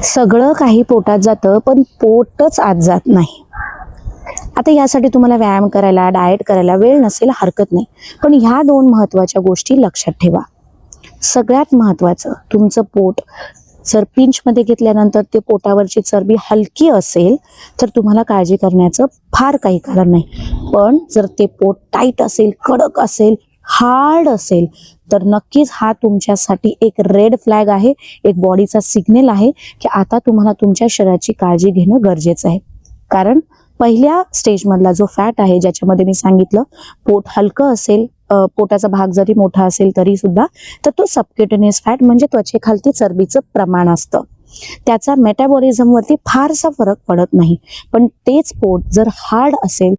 सगळं काही पोटात जातं पण पोटच आत जात नाही. आता यासाठी तुम्हाला व्यायाम करायला, डाएट करायला वेळ नसेल हरकत नाही, पण ह्या दोन महत्त्वाच्या गोष्टी लक्षात ठेवा. सगळ्यात महत्त्वाचं, तुमचं पोट जर पिंचमध्ये घेतल्यानंतर ते पोटावरची चरबी हलकी असेल तर तुम्हाला काळजी करण्याचं फार काही कारण नाही. पण जर ते पोट टाईट असेल, कडक असेल, हार्ड असेल तर नक्कीच हा तुमच्यासाठी एक रेड फ्लॅग आहे, एक बॉडीचा सिग्नल आहे की आता तुम्हाला तुमच्या शरीराची काळजी घेणं गरजेचं आहे. कारण पहिल्या स्टेजमधला जो फॅट आहे, ज्याच्यामध्ये मी सांगितलं पोट हलकं असेल, पोटाचा भाग जरी मोठा असेल तरी सुद्धा, तर तो सबक्युटेनियस फॅट म्हणजे त्वचेखालती चरबीचं प्रमाण असतं. त्याचा मेटाबॉलिझमवरती फारसा फरक पडत नाही. पण तेच पोट जर हार्ड असेल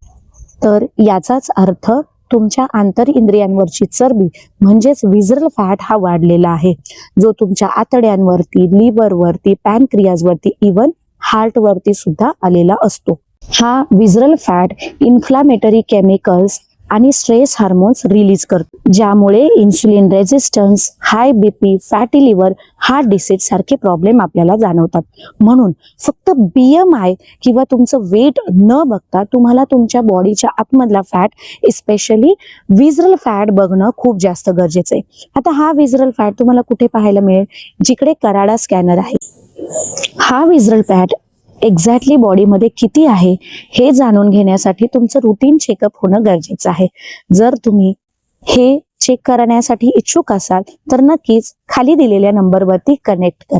तर याचाच अर्थ तुमच्या आंतर इंद्रियांवरची चरबी म्हणजेच विसरल फॅट हा वाढलेला आहे, जो तुमच्या आतड्यांवरती, लिव्हरवरती, पॅनक्रियाजवरती, इव्हन हार्टवरती सुद्धा आलेला असतो. हा विसरल फॅट इन्फ्लामेटरी केमिकल्स आणि स्ट्रेस हार्मोन्स रिलीज करतो, ज्यामुळे insulin resistance, high BP, fatty liver, heart disease सारखे प्रॉब्लेम आपल्याला जाणवतात. म्हणून फक्त BMI किंवा तुमचं वेट न बघता तुम्हाला तुमच्या बॉडीच्या आतमधला फॅट, इस्पेशली विसरल फॅट बघणं खूप जास्त गरजेचं आहे. आता हा विसरल फॅट तुम्हाला कुठे पाहायला मिळेल? जिकडे कराडा स्कॅनर आहे. हा विसरल फॅट एक्झॅक्टली बॉडीमध्ये किती आहे हे जाणून घेण्यासाठी तुमचं रुटीन चेकअप होणं गरजेचं आहे. जर तुम्ही हे चेक करण्यासाठी इच्छुक असाल तर नक्कीच खाली दिलेल्या नंबरवरती कनेक्ट करा.